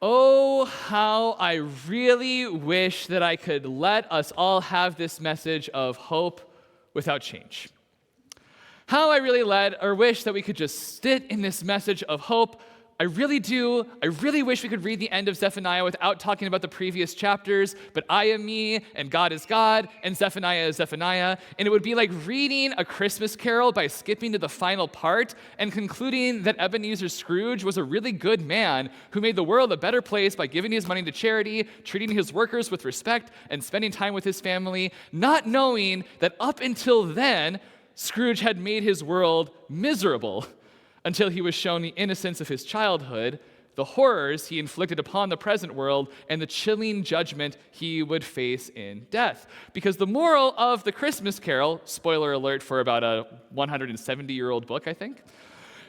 Oh, how I really wish that I could let us all have this message of hope without change. How I really wish that we could just sit in this message of hope. I really do. I really wish we could read the end of Zephaniah without talking about the previous chapters, but I am me, and God is God, and Zephaniah is Zephaniah, and it would be like reading A Christmas Carol by skipping to the final part and concluding that Ebenezer Scrooge was a really good man who made the world a better place by giving his money to charity, treating his workers with respect, and spending time with his family, not knowing that up until then, Scrooge had made his world miserable until he was shown the innocence of his childhood, the horrors he inflicted upon the present world, and the chilling judgment he would face in death. Because the moral of The Christmas Carol, spoiler alert for about a 170-year-old book, I think,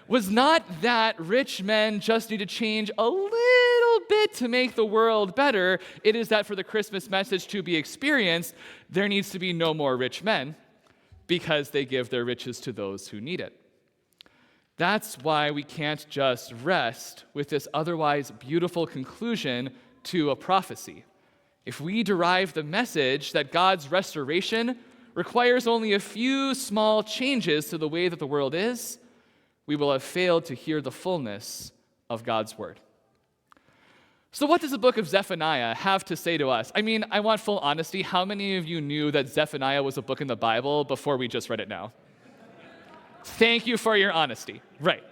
was not that rich men just need to change a little bit to make the world better. It is that for the Christmas message to be experienced, there needs to be no more rich men because they give their riches to those who need it. That's why we can't just rest with this otherwise beautiful conclusion to a prophecy. If we derive the message that God's restoration requires only a few small changes to the way that the world is, we will have failed to hear the fullness of God's word. So what does the book of Zephaniah have to say to us? I mean, I want full honesty. How many of you knew that Zephaniah was a book in the Bible before we just read it now? Thank you for your honesty. Right.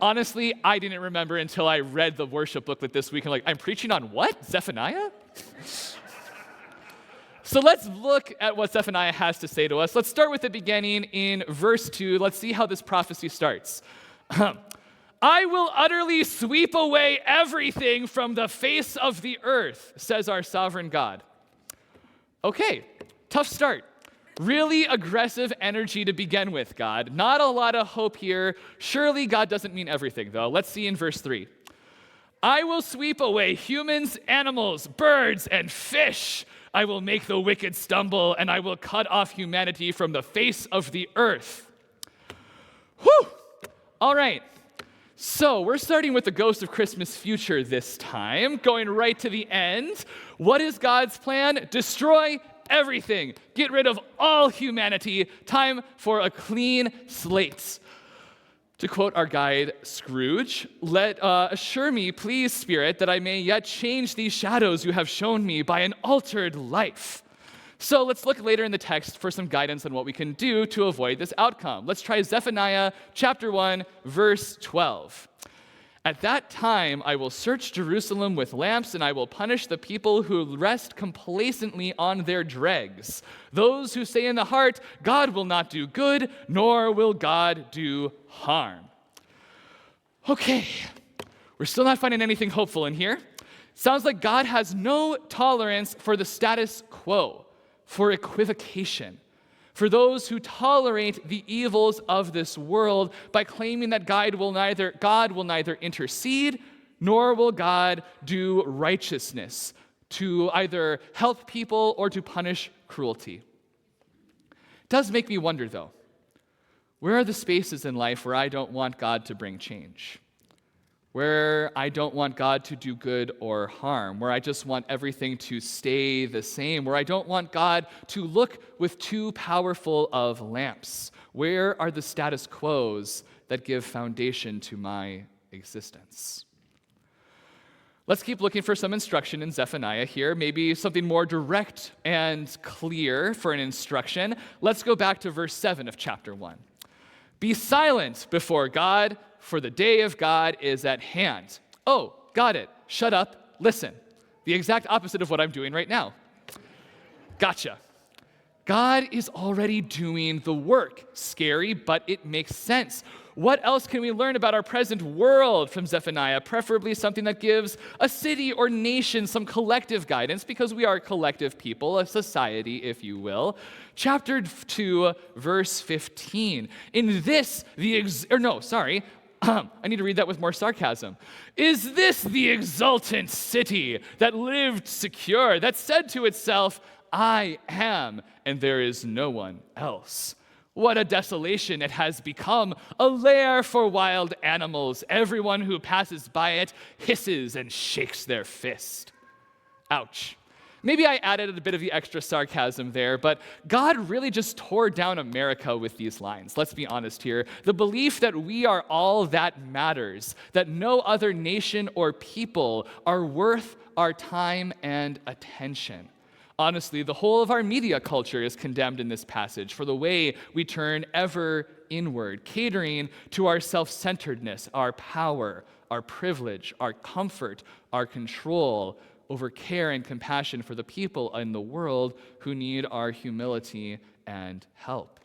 Honestly, I didn't remember until I read the worship booklet this week. I'm preaching on what? Zephaniah? So let's look at what Zephaniah has to say to us. Let's start with the beginning in verse 2. Let's see how this prophecy starts. I will utterly sweep away everything from the face of the earth, says our sovereign God. Okay, tough start. Really aggressive energy to begin with, God. Not a lot of hope here. Surely God doesn't mean everything, though. Let's see in verse 3. I will sweep away humans, animals, birds, and fish. I will make the wicked stumble, and I will cut off humanity from the face of the earth. Whew! All right. So we're starting with the ghost of Christmas future this time, going right to the end. What is God's plan? Destroy everything. Get rid of all humanity. Time for a clean slate. To quote our guide, Scrooge, assure me, please, Spirit, that I may yet change these shadows you have shown me by an altered life. So let's look later in the text for some guidance on what we can do to avoid this outcome. Let's try Zephaniah chapter 1, verse 12. At that time, I will search Jerusalem with lamps, and I will punish the people who rest complacently on their dregs. Those who say in the heart, God will not do good, nor will God do harm. Okay, we're still not finding anything hopeful in here. Sounds like God has no tolerance for the status quo, for equivocation, for those who tolerate the evils of this world by claiming that God will neither intercede nor will God do righteousness to either help people or to punish cruelty. It does make me wonder, though, where are the spaces in life where I don't want God to bring change? Where I don't want God to do good or harm, where I just want everything to stay the same, where I don't want God to look with too powerful of lamps. Where are the status quos that give foundation to my existence? Let's keep looking for some instruction in Zephaniah here, maybe something more direct and clear for an instruction. Let's go back to verse 7 of chapter 1. Be silent before God, for the day of God is at hand. Oh, got it. Shut up. Listen. The exact opposite of what I'm doing right now. Gotcha. God is already doing the work. Scary, but it makes sense. What else can we learn about our present world from Zephaniah? Preferably something that gives a city or nation some collective guidance, because we are a collective people, a society, if you will. Chapter 2, verse 15. In this, I need to read that with more sarcasm. Is this the exultant city that lived secure, that said to itself, I am, and there is no one else? What a desolation it has become, a lair for wild animals. Everyone who passes by it hisses and shakes their fist. Ouch. Maybe I added a bit of the extra sarcasm there, but God really just tore down America with these lines. Let's be honest here. The belief that we are all that matters, that no other nation or people are worth our time and attention. Honestly, the whole of our media culture is condemned in this passage for the way we turn ever inward, catering to our self-centeredness, our power, our privilege, our comfort, our control over care and compassion for the people in the world who need our humility and help.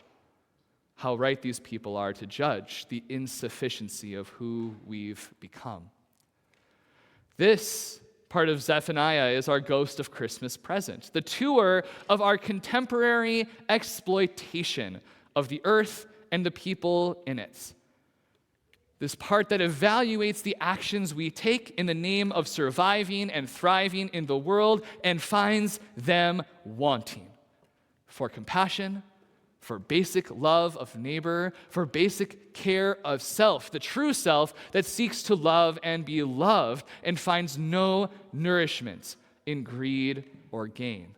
How right these people are to judge the insufficiency of who we've become. This part of Zephaniah is our Ghost of Christmas Present, the tour of our contemporary exploitation of the earth and the people in it. This part that evaluates the actions we take in the name of surviving and thriving in the world and finds them wanting for compassion, for basic love of neighbor, for basic care of self, the true self that seeks to love and be loved and finds no nourishment in greed or gain.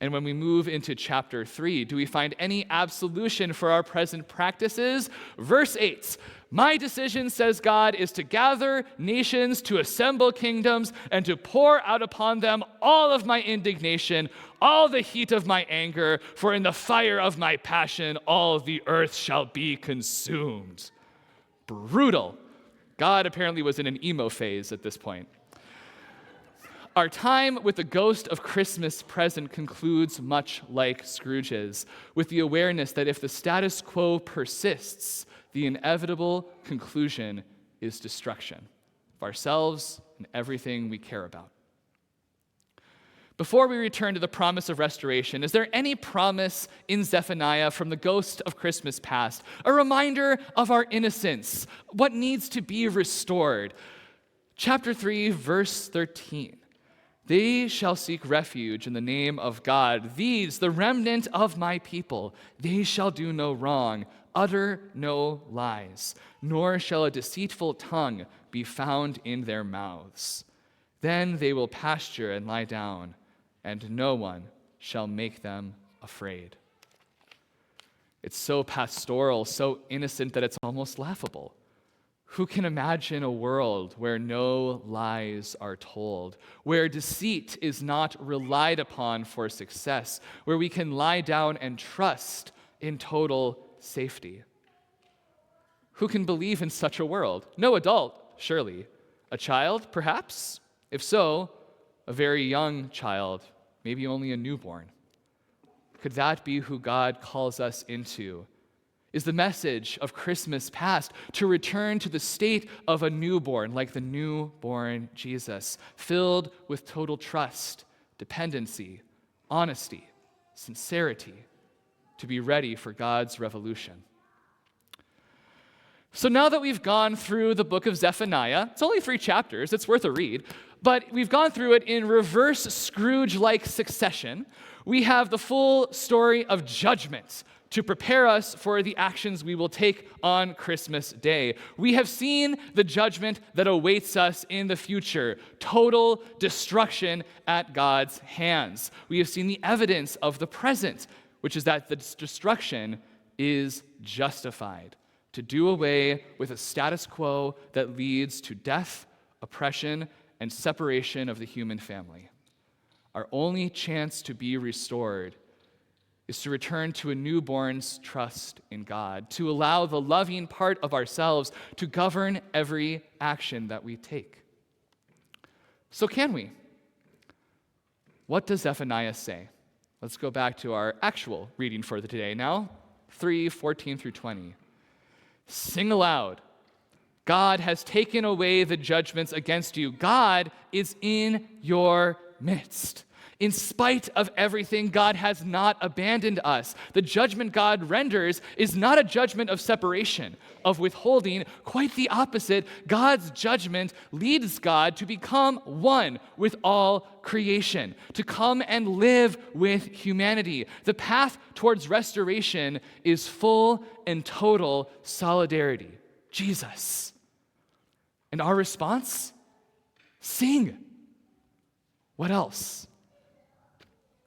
And when we move into chapter 3, do we find any absolution for our present practices? Verse 8, my decision, says God, is to gather nations, to assemble kingdoms, and to pour out upon them all of my indignation, all the heat of my anger, for in the fire of my passion all the earth shall be consumed. Brutal. God apparently was in an emo phase at this point. Our time with the Ghost of Christmas Present concludes much like Scrooge's, with the awareness that if the status quo persists, the inevitable conclusion is destruction of ourselves and everything we care about. Before we return to the promise of restoration, is there any promise in Zephaniah from the Ghost of Christmas Past, a reminder of our innocence, what needs to be restored? Chapter 3, verse 13. They shall seek refuge in the name of God. These, the remnant of my people, they shall do no wrong, utter no lies, nor shall a deceitful tongue be found in their mouths. Then they will pasture and lie down, and no one shall make them afraid. It's so pastoral, so innocent that it's almost laughable. Who can imagine a world where no lies are told, where deceit is not relied upon for success, where we can lie down and trust in total safety? Who can believe in such a world? No adult, surely. A child, perhaps? If so, a very young child, maybe only a newborn. Could that be who God calls us into? Is the message of Christmas past to return to the state of a newborn, like the newborn Jesus, filled with total trust, dependency, honesty, sincerity, to be ready for God's revolution? So now that we've gone through the book of Zephaniah, it's only 3 chapters, it's worth a read, but we've gone through it in reverse Scrooge-like succession. We have the full story of judgment to prepare us for the actions we will take on Christmas Day. We have seen the judgment that awaits us in the future, total destruction at God's hands. We have seen the evidence of the present, which is that the destruction is justified, to do away with a status quo that leads to death, oppression, and separation of the human family. Our only chance to be restored is to return to a newborn's trust in God, to allow the loving part of ourselves to govern every action that we take. So can we? What does Zephaniah say? Let's go back to our actual reading for the today now, 3:14 through 20. Sing aloud. God has taken away the judgments against you. God is in your midst. In spite of everything, God has not abandoned us. The judgment God renders is not a judgment of separation, of withholding. Quite the opposite. God's judgment leads God to become one with all creation, to come and live with humanity. The path towards restoration is full and total solidarity. Jesus. And our response? Sing. What else?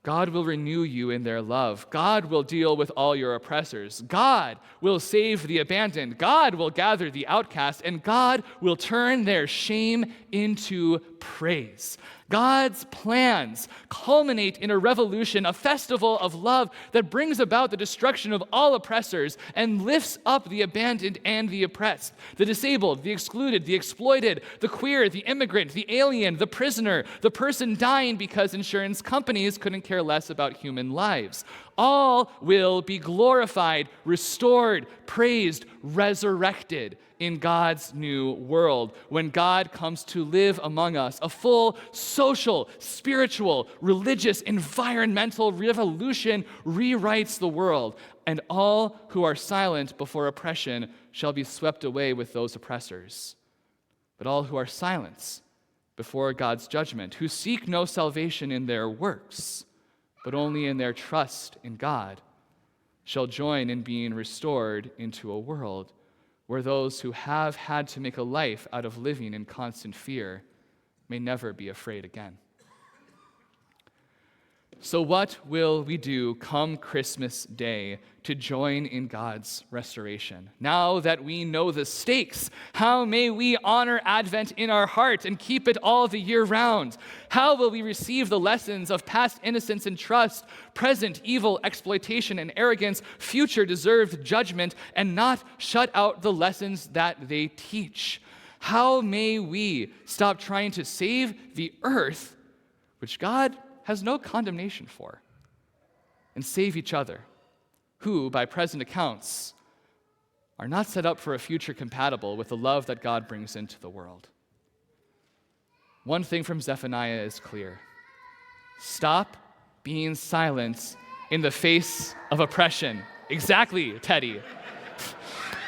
God will renew you in their love. God will deal with all your oppressors. God will save the abandoned. God will gather the outcast, and God will turn their shame into praise. God's plans culminate in a revolution, a festival of love that brings about the destruction of all oppressors and lifts up the abandoned and the oppressed, the disabled, the excluded, the exploited, the queer, the immigrant, the alien, the prisoner, the person dying because insurance companies couldn't care less about human lives. All will be glorified, restored, praised, resurrected in God's new world when God comes to live among us. A full social, spiritual, religious, environmental revolution rewrites the world, and all who are silent before oppression shall be swept away with those oppressors. But all who are silent before God's judgment, who seek no salvation in their works, but only in their trust in God, shall join in being restored into a world where those who have had to make a life out of living in constant fear may never be afraid again. So what will we do come Christmas Day to join in God's restoration? Now that we know the stakes, how may we honor Advent in our heart and keep it all the year round? How will we receive the lessons of past innocence and trust, present evil, exploitation and arrogance, future deserved judgment, and not shut out the lessons that they teach? How may we stop trying to save the earth, which God has no condemnation for, and save each other, who, by present accounts, are not set up for a future compatible with the love that God brings into the world? One thing from Zephaniah is clear. Stop being silent in the face of oppression. Exactly, Teddy.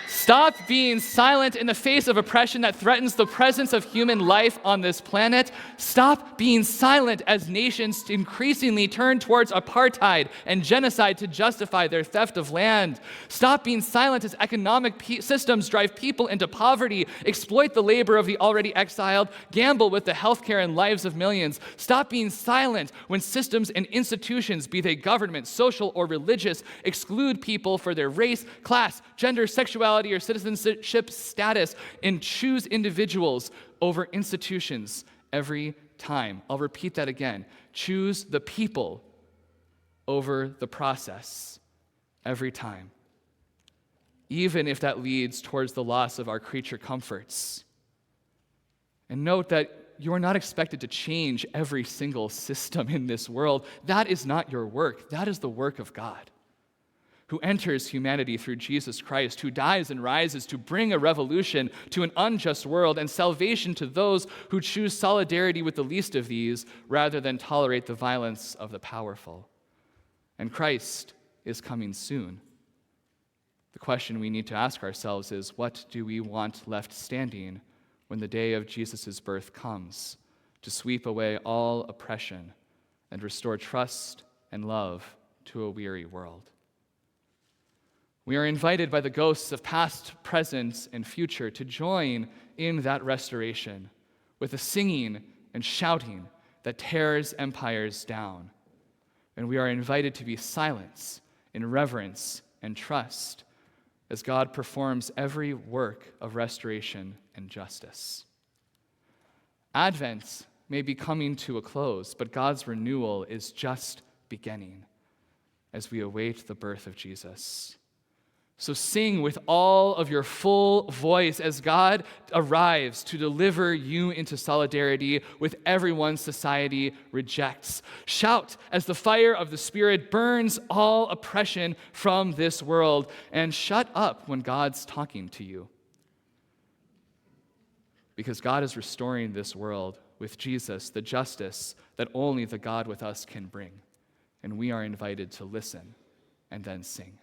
Stop being silent in the face of oppression that threatens the presence of human life on this planet. Stop being silent as nations increasingly turn towards apartheid and genocide to justify their theft of land. Stop being silent as economic systems drive people into poverty, exploit the labor of the already exiled, gamble with the healthcare and lives of millions. Stop being silent when systems and institutions, be they government, social, or religious, exclude people for their race, class, gender, sexuality, or citizenship status and choose individuals over institutions every time. I'll repeat that again. Choose the people over the process every time, even if that leads towards the loss of our creature comforts. And note that you are not expected to change every single system in this world. That is not your work. That is the work of God, who enters humanity through Jesus Christ, who dies and rises to bring a revolution to an unjust world and salvation to those who choose solidarity with the least of these rather than tolerate the violence of the powerful. And Christ is coming soon. The question we need to ask ourselves is, what do we want left standing when the day of Jesus' birth comes to sweep away all oppression and restore trust and love to a weary world? We are invited by the ghosts of past, present, and future to join in that restoration with a singing and shouting that tears empires down. And we are invited to be silent in reverence and trust as God performs every work of restoration and justice. Advent may be coming to a close, but God's renewal is just beginning as we await the birth of Jesus. So sing with all of your full voice as God arrives to deliver you into solidarity with everyone society rejects. Shout as the fire of the Spirit burns all oppression from this world, and shut up when God's talking to you. Because God is restoring this world with Jesus the justice that only the God with us can bring. And we are invited to listen and then sing.